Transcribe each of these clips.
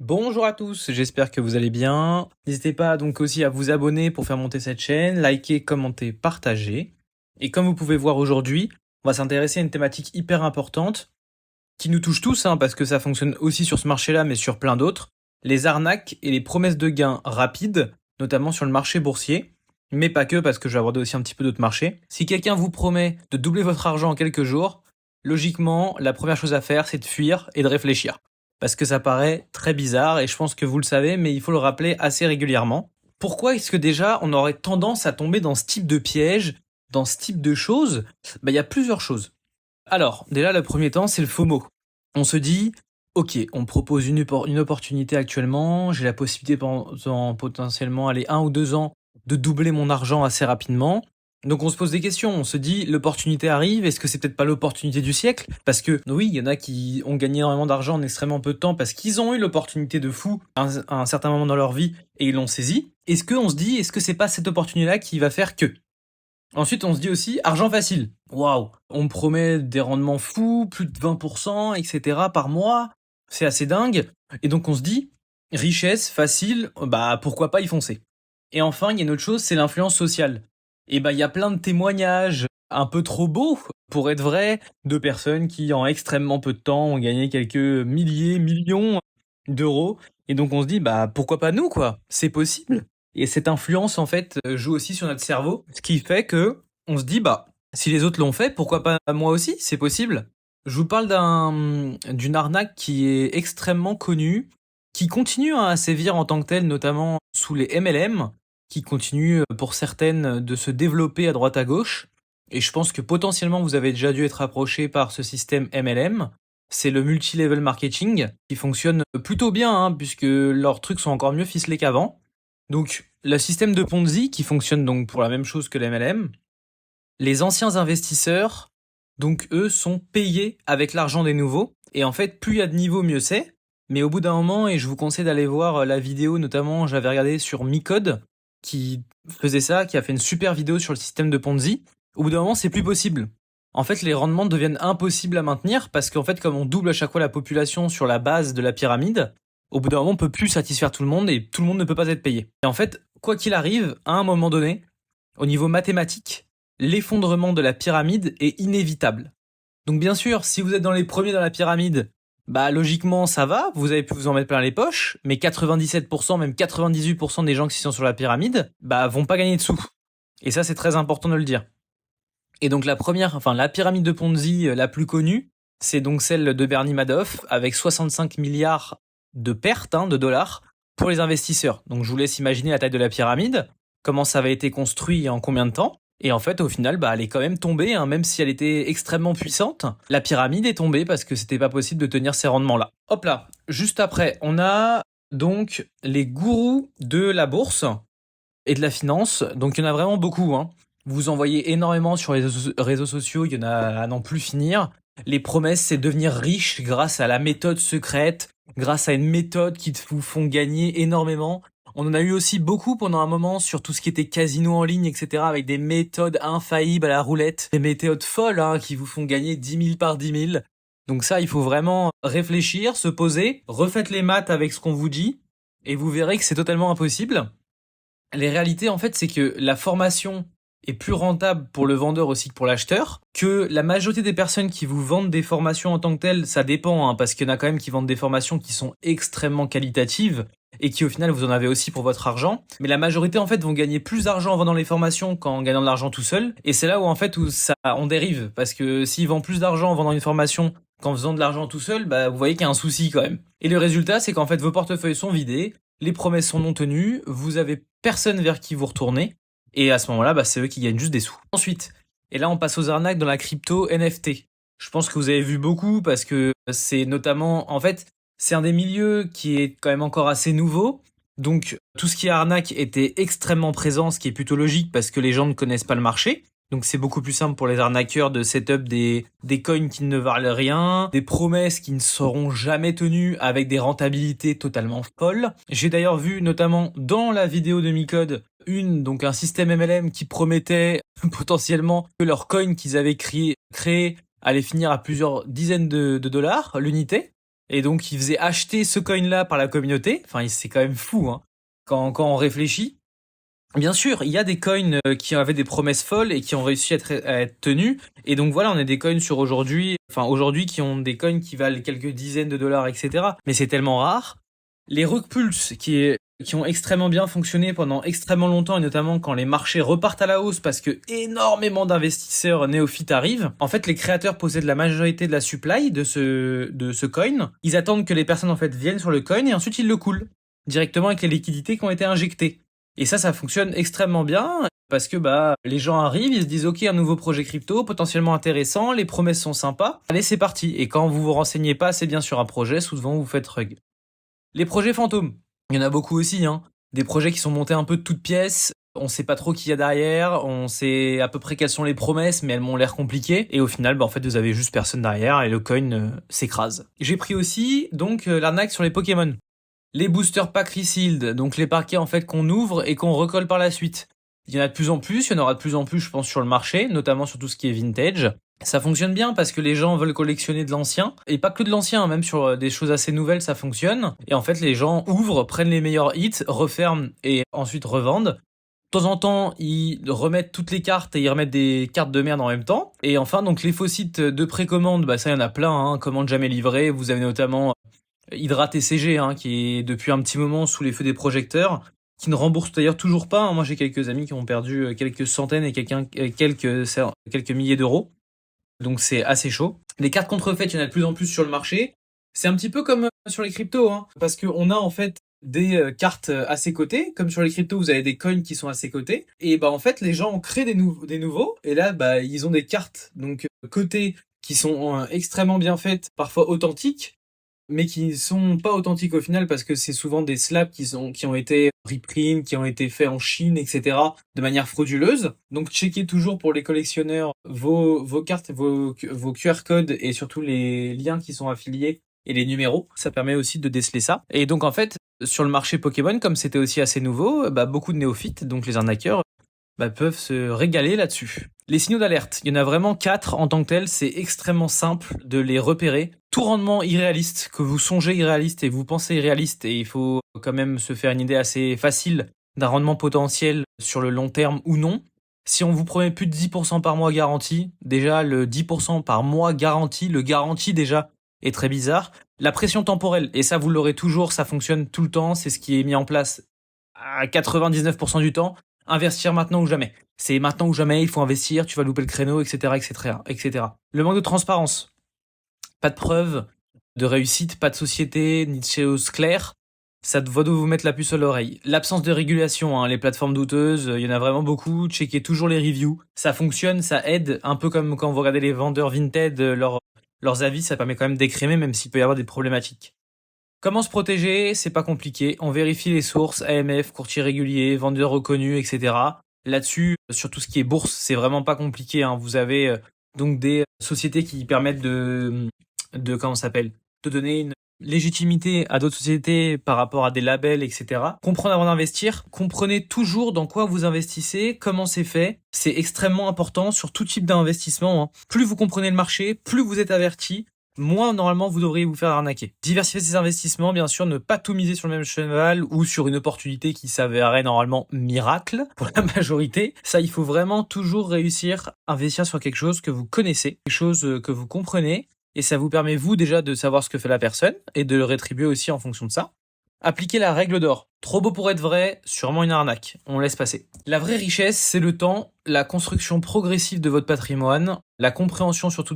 Bonjour à tous, j'espère que vous allez bien. N'hésitez pas donc aussi à vous abonner pour faire monter cette chaîne, liker, commenter, partager. Et comme vous pouvez voir aujourd'hui, on va s'intéresser à une thématique hyper importante qui nous touche tous, parce que ça fonctionne aussi sur ce marché-là, mais sur plein d'autres. Les arnaques et les promesses de gains rapides, notamment sur le marché boursier. Mais pas que, parce que je vais aborder aussi un petit peu d'autres marchés. Si quelqu'un vous promet de doubler votre argent en quelques jours, logiquement, la première chose à faire, c'est de fuir et de réfléchir. Parce que ça paraît très bizarre, et je pense que vous le savez, mais il faut le rappeler assez régulièrement. Pourquoi est-ce que déjà on aurait tendance à tomber dans ce type de piège, dans ce type de choses? Il y a plusieurs choses. Alors, déjà, le premier temps, c'est le FOMO. On se dit, ok, on me propose une opportunité actuellement, j'ai la possibilité pendant potentiellement aller 1 ou 2 ans de doubler mon argent assez rapidement. Donc on se pose des questions, on se dit l'opportunité arrive, est-ce que c'est peut-être pas l'opportunité du siècle? Parce que oui, il y en a qui ont gagné énormément d'argent en extrêmement peu de temps parce qu'ils ont eu l'opportunité de fou à un certain moment dans leur vie et ils l'ont saisi. Est-ce que c'est pas cette opportunité-là qui va faire que? Ensuite, on se dit aussi argent facile. Waouh, on me promet des rendements fous, plus de 20%, etc. par mois. C'est assez dingue. Et donc on se dit richesse facile, pourquoi pas y foncer. Et enfin, il y a une autre chose, c'est l'influence sociale. Et il y a plein de témoignages un peu trop beaux pour être vrais de personnes qui en extrêmement peu de temps ont gagné quelques milliers, millions d'euros. Et donc on se dit pourquoi pas nous quoi? C'est possible. Et cette influence, en fait, joue aussi sur notre cerveau, ce qui fait que on se dit, si les autres l'ont fait, pourquoi pas moi aussi? C'est possible. Je vous parle d'une arnaque qui est extrêmement connue, qui continue à sévir en tant que telle, notamment sous les MLM, qui continue pour certaines de se développer à droite à gauche. Et je pense que potentiellement vous avez déjà dû être approché par ce système MLM. C'est le multi-level marketing qui fonctionne plutôt bien, puisque leurs trucs sont encore mieux ficelés qu'avant. Donc, le système de Ponzi qui fonctionne donc pour la même chose que l'MLM, les anciens investisseurs, donc eux, sont payés avec l'argent des nouveaux. Et en fait, plus il y a de niveaux, mieux c'est. Mais au bout d'un moment, et je vous conseille d'aller voir la vidéo, notamment j'avais regardé sur Micode, qui faisait ça, qui a fait une super vidéo sur le système de Ponzi. Au bout d'un moment, c'est plus possible. En fait, les rendements deviennent impossibles à maintenir parce qu'en fait, comme on double à chaque fois la population sur la base de la pyramide, au bout d'un moment, on peut plus satisfaire tout le monde et tout le monde ne peut pas être payé. Et en fait, quoi qu'il arrive, à un moment donné, au niveau mathématique, l'effondrement de la pyramide est inévitable. Donc bien sûr, si vous êtes dans les premiers dans la pyramide, logiquement ça va, vous avez pu vous en mettre plein les poches, mais 97%, même 98% des gens qui sont sur la pyramide, vont pas gagner de sous. Et ça c'est très important de le dire. Et donc la pyramide de Ponzi la plus connue, c'est donc celle de Bernie Madoff, avec 65 milliards de pertes de dollars pour les investisseurs. Donc je vous laisse imaginer la taille de la pyramide, comment ça avait été construit et en combien de temps. Et en fait, au final, elle est quand même tombée, même si elle était extrêmement puissante. La pyramide est tombée parce que c'était pas possible de tenir ces rendements-là. Hop là, juste après, on a donc les gourous de la bourse et de la finance. Donc il y en a vraiment beaucoup. Vous en voyez énormément sur les réseaux sociaux, il y en a à n'en plus finir. Les promesses, c'est devenir riche grâce à la méthode secrète, grâce à une méthode qui vous font gagner énormément. On en a eu aussi beaucoup pendant un moment sur tout ce qui était casino en ligne, etc., avec des méthodes infaillibles à la roulette, des méthodes folles qui vous font gagner 10 000 par 10 000. Donc ça, il faut vraiment réfléchir, se poser, refaites les maths avec ce qu'on vous dit, et vous verrez que c'est totalement impossible. Les réalités, en fait, c'est que la formation est plus rentable pour le vendeur aussi que pour l'acheteur, que la majorité des personnes qui vous vendent des formations en tant que telles, ça dépend, parce qu'il y en a quand même qui vendent des formations qui sont extrêmement qualitatives et qui au final vous en avez aussi pour votre argent. Mais la majorité en fait vont gagner plus d'argent en vendant les formations qu'en gagnant de l'argent tout seul. Et c'est là où en fait où ça on dérive, parce que s'ils vendent plus d'argent en vendant une formation qu'en faisant de l'argent tout seul, vous voyez qu'il y a un souci quand même. Et le résultat, c'est qu'en fait vos portefeuilles sont vidés, les promesses sont non tenues, vous avez personne vers qui vous retourner. Et à ce moment-là, c'est eux qui gagnent juste des sous. Ensuite, et là on passe aux arnaques dans la crypto NFT. Je pense que vous avez vu beaucoup parce que c'est notamment, en fait, c'est un des milieux qui est quand même encore assez nouveau. Donc tout ce qui est arnaque était extrêmement présent, ce qui est plutôt logique parce que les gens ne connaissent pas le marché. Donc c'est beaucoup plus simple pour les arnaqueurs de setup des coins qui ne valent rien, des promesses qui ne seront jamais tenues avec des rentabilités totalement folles. J'ai d'ailleurs vu notamment dans la vidéo de Micode donc un système MLM qui promettait potentiellement que leur coin qu'ils avaient créé allait finir à plusieurs dizaines de dollars l'unité. Et donc, il faisait acheter ce coin-là par la communauté. Enfin, c'est quand même fou, hein, quand on réfléchit. Bien sûr, il y a des coins qui avaient des promesses folles et qui ont réussi à être tenus. Et donc voilà, on a des coins sur aujourd'hui qui ont des coins qui valent quelques dizaines de dollars, etc. Mais c'est tellement rare. Les rug pulse qui ont extrêmement bien fonctionné pendant extrêmement longtemps, et notamment quand les marchés repartent à la hausse parce que énormément d'investisseurs néophytes arrivent. En fait, les créateurs possèdent la majorité de la supply de ce coin. Ils attendent que les personnes en fait viennent sur le coin et ensuite ils le coolent directement avec les liquidités qui ont été injectées. Et ça fonctionne extrêmement bien parce que les gens arrivent, ils se disent ok, un nouveau projet crypto potentiellement intéressant, les promesses sont sympas, allez c'est parti. Et quand vous vous renseignez pas assez bien sur un projet, souvent vous faites rug. Les projets fantômes, il y en a beaucoup aussi, hein. Des projets qui sont montés un peu de toutes pièces. On sait pas trop qui y a derrière, on sait à peu près quelles sont les promesses, mais elles m'ont l'air compliquées. Et au final, en fait, vous avez juste personne derrière et le coin s'écrase. J'ai pris aussi donc l'arnaque sur les Pokémon. Les booster packs resealed, donc les paquets en fait qu'on ouvre et qu'on recolle par la suite. Il y en a de plus en plus, il y en aura de plus en plus je pense sur le marché, notamment sur tout ce qui est vintage. Ça fonctionne bien parce que les gens veulent collectionner de l'ancien, et pas que de l'ancien, même sur des choses assez nouvelles ça fonctionne. Et en fait les gens ouvrent, prennent les meilleurs hits, referment et ensuite revendent. De temps en temps, ils remettent toutes les cartes et ils remettent des cartes de merde en même temps. Et enfin, donc les faux sites de précommande, ça y en a plein, hein, commande jamais livrée. Vous avez notamment Hydra TCG, hein, qui est depuis un petit moment sous les feux des projecteurs, qui ne rembourse d'ailleurs toujours pas, hein. Moi, j'ai quelques amis qui ont perdu quelques centaines et quelques milliers d'euros. Donc, c'est assez chaud. Les cartes contrefaites, il y en a de plus en plus sur le marché. C'est un petit peu comme sur les cryptos, hein, parce qu'on a en fait des cartes à ses côtés. Comme sur les cryptos, vous avez des coins qui sont à ses côtés. Et en fait, les gens créent des nouveaux. Et là, ils ont des cartes donc cotées qui sont extrêmement bien faites, parfois authentiques, mais qui sont pas authentiques au final parce que c'est souvent des slaps qui ont été reprint, qui ont été faits en Chine, etc. de manière frauduleuse. Donc checkez toujours pour les collectionneurs vos cartes, vos QR codes et surtout les liens qui sont affiliés et les numéros. Ça permet aussi de déceler ça. Et donc en fait, sur le marché Pokémon, comme c'était aussi assez nouveau, beaucoup de néophytes, donc les arnaqueurs, peuvent se régaler là-dessus. Les signaux d'alerte, il y en a vraiment 4 en tant que tels, c'est extrêmement simple de les repérer. Tout rendement irréaliste, que vous songez irréaliste et vous pensez irréaliste, et il faut quand même se faire une idée assez facile d'un rendement potentiel sur le long terme ou non. Si on vous promet plus de 10% par mois garanti, déjà le 10% par mois garanti, le garanti déjà est très bizarre. La pression temporelle, et ça vous l'aurez toujours, ça fonctionne tout le temps, c'est ce qui est mis en place à 99% du temps. Investir maintenant ou jamais. C'est maintenant ou jamais, il faut investir, tu vas louper le créneau, etc., etc., etc. Le manque de transparence. Pas de preuves de réussite, pas de société, ni de choses claires. Ça doit vous mettre la puce à l'oreille. L'absence de régulation, hein, les plateformes douteuses, il y en a vraiment beaucoup. Checkez toujours les reviews. Ça fonctionne, ça aide, un peu comme quand vous regardez les vendeurs Vinted, leurs avis, ça permet quand même d'écrémer, même s'il peut y avoir des problématiques. Comment se protéger? C'est pas compliqué. On vérifie les sources, AMF, courtier régulier, vendeur reconnu, etc. Là-dessus, sur tout ce qui est bourse, c'est vraiment pas compliqué, hein. Vous avez donc des sociétés qui permettent comment ça s'appelle, de donner une légitimité à d'autres sociétés par rapport à des labels, etc. Comprendre avant d'investir. Comprenez toujours dans quoi vous investissez, comment c'est fait. C'est extrêmement important sur tout type d'investissement, hein. Plus vous comprenez le marché, plus vous êtes averti, moins normalement vous devriez vous faire arnaquer. Diversifier ses investissements, bien sûr, ne pas tout miser sur le même cheval ou sur une opportunité qui s'avérerait normalement miracle pour la majorité. Ça, il faut vraiment toujours réussir à investir sur quelque chose que vous connaissez, quelque chose que vous comprenez, et ça vous permet vous déjà de savoir ce que fait la personne et de le rétribuer aussi en fonction de ça. Appliquer la règle d'or. Trop beau pour être vrai, sûrement une arnaque. On laisse passer. La vraie richesse, c'est le temps, la construction progressive de votre patrimoine, la compréhension surtout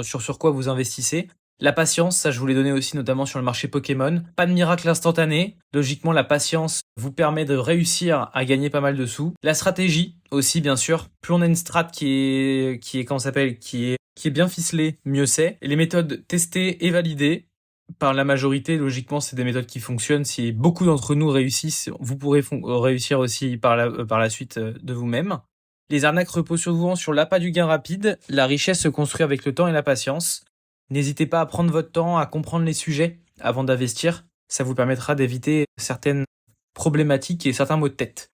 sur quoi vous investissez, la patience, ça je vous l'ai donné aussi notamment sur le marché Pokémon. Pas de miracle instantané. Logiquement, la patience vous permet de réussir à gagner pas mal de sous. La stratégie aussi, bien sûr. Plus on a une strat qui est comment ça s'appelle, qui est bien ficelée, mieux c'est. Et les méthodes testées et validées par la majorité, logiquement, c'est des méthodes qui fonctionnent. Si beaucoup d'entre nous réussissent, vous pourrez réussir aussi par la suite de vous-même. Les arnaques reposent souvent sur l'appât du gain rapide. La richesse se construit avec le temps et la patience. N'hésitez pas à prendre votre temps, à comprendre les sujets avant d'investir. Ça vous permettra d'éviter certaines problématiques et certains maux de tête.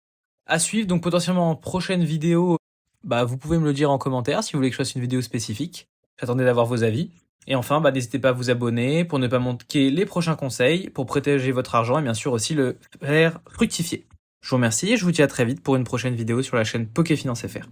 À suivre, donc potentiellement en prochaine vidéo, vous pouvez me le dire en commentaire si vous voulez que je fasse une vidéo spécifique. J'attendais d'avoir vos avis. Et enfin, n'hésitez pas à vous abonner pour ne pas manquer les prochains conseils, pour protéger votre argent et bien sûr aussi le faire fructifier. Je vous remercie et je vous dis à très vite pour une prochaine vidéo sur la chaîne Pokéfinance FR.